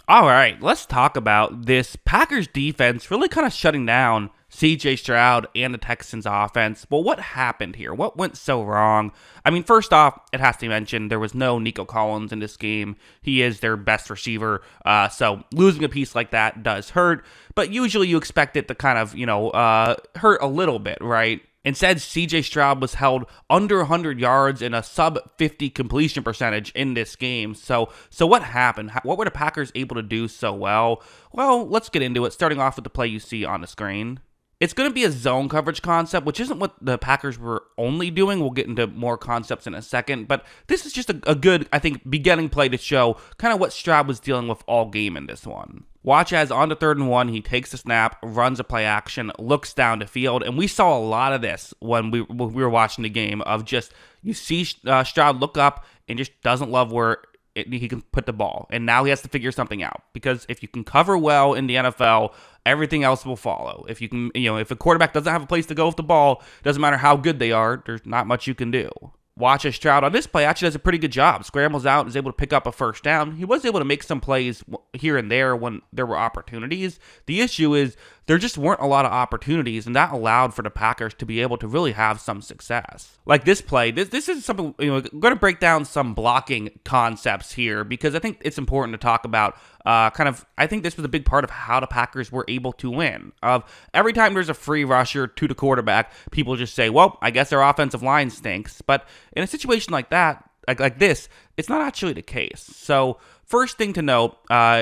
All right, let's talk about this Packers defense really kind of shutting down CJ Stroud and the Texans offense. Well, what happened here? What went so wrong? I mean, first off, it has to be mentioned there was no Nico Collins in this game. He is their best receiver, so losing a piece like that does hurt, but usually you expect it to kind of, hurt a little bit, right? Instead, CJ Stroud was held under 100 yards and a sub 50 completion percentage in this game. So what happened? What were the Packers able to do so well? Well, let's get into it, starting off with the play you see on the screen. It's going to be a zone coverage concept, which isn't what the Packers were only doing. We'll get into more concepts in a second, but this is just a good, I think, beginning play to show kind of what Stroud was dealing with all game in this one. Watch as on the 3rd and 1, he takes a snap, runs a play action, looks down the field, and we saw a lot of this when we were watching the game of just, you see Stroud look up and just doesn't love where he can put the ball. And now he has to figure something out, because if you can cover well in the NFL, everything else will follow. If you can, if a quarterback doesn't have a place to go with the ball, doesn't matter how good they are, there's not much you can do. Watch as Stroud on this play actually does a pretty good job. Scrambles out, is able to pick up a first down. He was able to make some plays here and there when there were opportunities. The issue is there just weren't a lot of opportunities, and that allowed for the Packers to be able to really have some success. Like this play, this is something, I'm going to break down some blocking concepts here, because I think it's important to talk about I think this was a big part of how the Packers were able to win. Every time there's a free rusher to the quarterback, people just say, well, I guess our offensive line stinks. But in a situation like that, like this, it's not actually the case. So first thing to note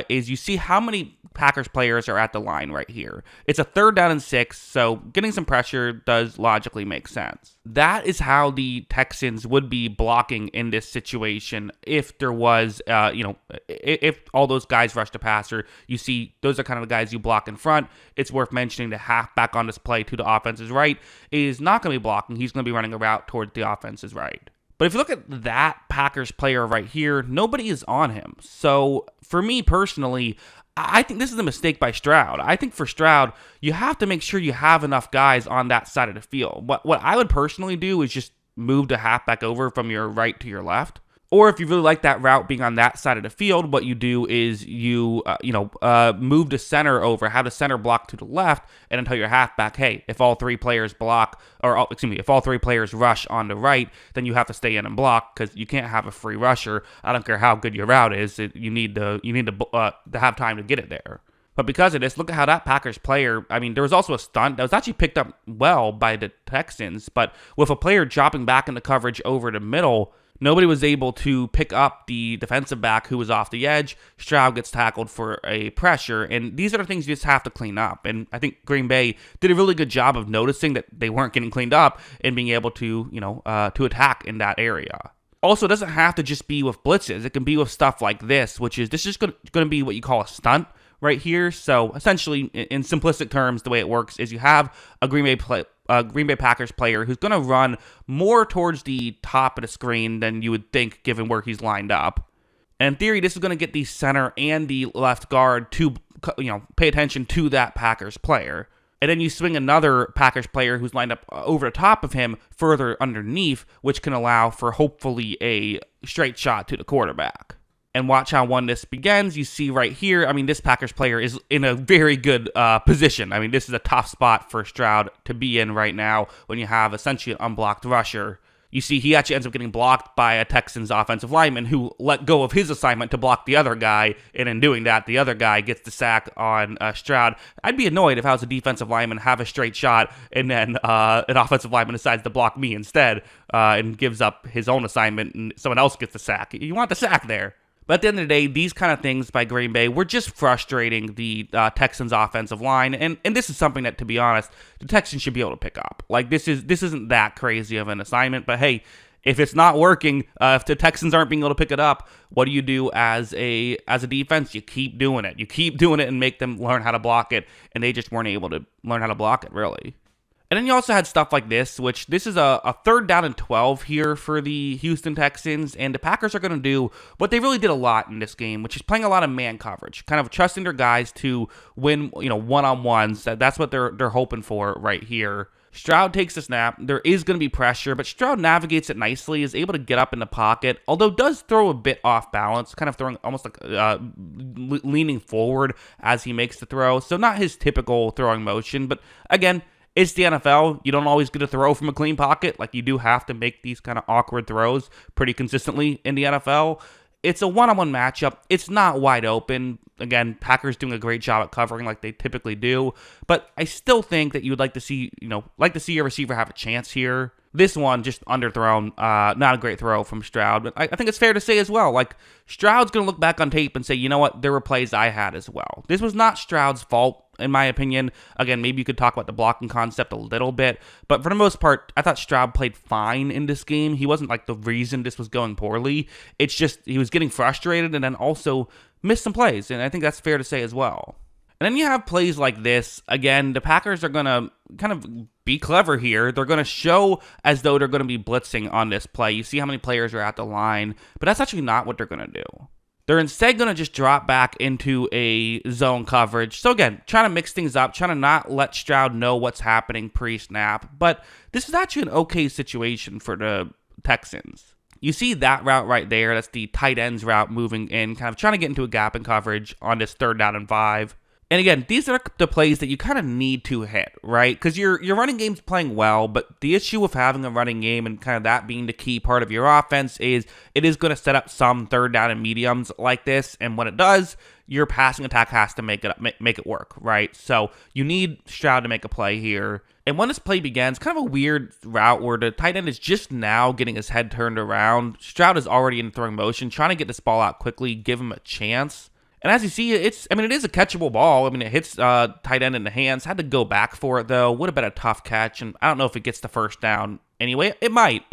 is you see how many Packers players are at the line right here. It's a 3rd down and 6, so getting some pressure does logically make sense. That is how the Texans would be blocking in this situation if there was, if all those guys rush the passer. You see, those are kind of the guys you block in front. It's worth mentioning the halfback on this play to the offense's right is not going to be blocking. He's going to be running a route towards the offense's right. But if you look at that Packers player right here, nobody is on him. So for me personally, I think this is a mistake by Stroud. I think for Stroud, you have to make sure you have enough guys on that side of the field. What I would personally do is just move the halfback over from your right to your left. Or if you really like that route being on that side of the field, what you do is you move the center over, have the center block to the left, and then tell your halfback, hey, if all 3 players if all 3 players rush on the right, then you have to stay in and block, because you can't have a free rusher. I don't care how good your route is. You need to have time to get it there. But because of this, look at how that Packers player, there was also a stunt that was actually picked up well by the Texans, but with a player dropping back into coverage over the middle, nobody was able to pick up the defensive back who was off the edge. Stroud gets tackled for a pressure, and these are the things you just have to clean up. And I think Green Bay did a really good job of noticing that they weren't getting cleaned up and being able to, to attack in that area. Also, it doesn't have to just be with blitzes. It can be with stuff like this, which is just going to be what you call a stunt right here. So essentially, in simplistic terms, the way it works is you have a Green Bay Packers player who's going to run more towards the top of the screen than you would think given where he's lined up. And in theory, this is going to get the center and the left guard to pay attention to that Packers player. And then you swing another Packers player who's lined up over the top of him further underneath, which can allow for hopefully a straight shot to the quarterback. And watch how when this begins, you see right here, this Packers player is in a very good position. This is a tough spot for Stroud to be in right now when you have essentially an unblocked rusher. You see he actually ends up getting blocked by a Texans offensive lineman who let go of his assignment to block the other guy, and in doing that, the other guy gets the sack on Stroud. I'd be annoyed if I was a defensive lineman, have a straight shot, and then an offensive lineman decides to block me instead and gives up his own assignment, and someone else gets the sack. You want the sack there. But at the end of the day, these kind of things by Green Bay were just frustrating the Texans offensive line. And this is something that, to be honest, the Texans should be able to pick up. Like, this isn't that crazy of an assignment. But hey, if it's not working, if the Texans aren't being able to pick it up, what do you do as a defense? You keep doing it. You keep doing it and make them learn how to block it. And they just weren't able to learn how to block it, really. And then you also had stuff like this, which this is a 3rd down and 12 here for the Houston Texans, and the Packers are going to do what they really did a lot in this game, which is playing a lot of man coverage, kind of trusting their guys to win, one-on-ones. That's what they're hoping for right here. Stroud takes the snap. There is going to be pressure, but Stroud navigates it nicely, is able to get up in the pocket, although does throw a bit off balance, kind of throwing almost like leaning forward as he makes the throw. So not his typical throwing motion, but again, it's the NFL. You don't always get a throw from a clean pocket. Like, you do have to make these kind of awkward throws pretty consistently in the NFL. It's a one-on-one matchup. It's not wide open. Again, Packers doing a great job at covering like they typically do. But I still think that you would like to see, your receiver have a chance here. This one, just underthrown. Not a great throw from Stroud. But I think it's fair to say as well, like, Stroud's going to look back on tape and say, you know what, there were plays I had as well. This was not Stroud's fault, in my opinion. Again, maybe you could talk about the blocking concept a little bit. But for the most part, I thought Stroud played fine in this game. He wasn't like the reason this was going poorly. It's just he was getting frustrated and then also missed some plays. And I think that's fair to say as well. And then you have plays like this. Again, the Packers are going to kind of be clever here. They're going to show as though they're going to be blitzing on this play. You see how many players are at the line, but that's actually not what they're going to do. They're instead going to just drop back into a zone coverage. So again, trying to mix things up, trying to not let Stroud know what's happening pre-snap. But this is actually an okay situation for the Texans. You see that route right there. That's the tight ends route moving in, kind of trying to get into a gap in coverage on this 3rd down and 5. And again, these are the plays that you kind of need to hit, right? Because your running game's playing well, but the issue with having a running game and kind of that being the key part of your offense is it is going to set up some 3rd down and mediums like this. And when it does, your passing attack has to make it work, right? So you need Stroud to make a play here. And when this play begins, kind of a weird route where the tight end is just now getting his head turned around. Stroud is already in throwing motion, trying to get this ball out quickly, give him a chance. And as you see, it is a catchable ball. It hits tight end in the hands. Had to go back for it, though. Would have been a tough catch, and I don't know if it gets the 1st down. Anyway, it might.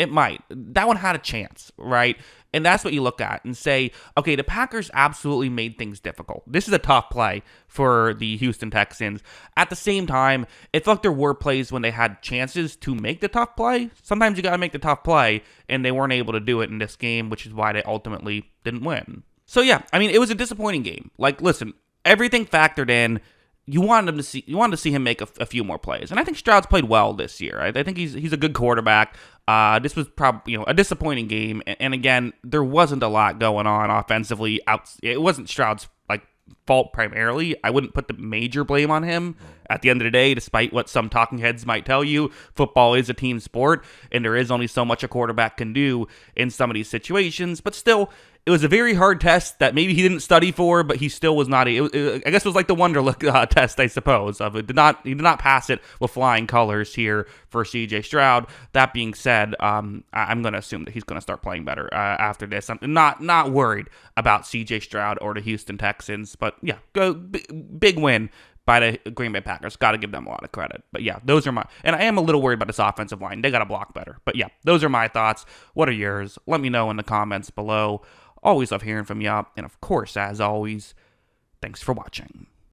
That one had a chance, right? And that's what you look at and say, okay, the Packers absolutely made things difficult. This is a tough play for the Houston Texans. At the same time, it felt like there were plays when they had chances to make the tough play. Sometimes you got to make the tough play, and they weren't able to do it in this game, which is why they ultimately didn't win. So yeah, it was a disappointing game. Like, listen, everything factored in. You wanted to see him make a few more plays, and I think Stroud's played well this year. I think he's a good quarterback. This was probably a disappointing game, and again, there wasn't a lot going on offensively. It wasn't Stroud's fault primarily. I wouldn't put the major blame on him. At the end of the day, despite what some talking heads might tell you, football is a team sport, and there is only so much a quarterback can do in some of these situations. But still, it was a very hard test that maybe he didn't study for, but he still was not. I guess it was like the Wonderlic test, I suppose. He did not pass it with flying colors here for C.J. Stroud. That being said, I'm going to assume that he's going to start playing better after this. I'm not worried about C.J. Stroud or the Houston Texans, but yeah, big win by the Green Bay Packers. Got to give them a lot of credit. But yeah, those are and I am a little worried about this offensive line. They got to block better. But yeah, those are my thoughts. What are yours? Let me know in the comments below. Always love hearing from you. And of course, as always, thanks for watching.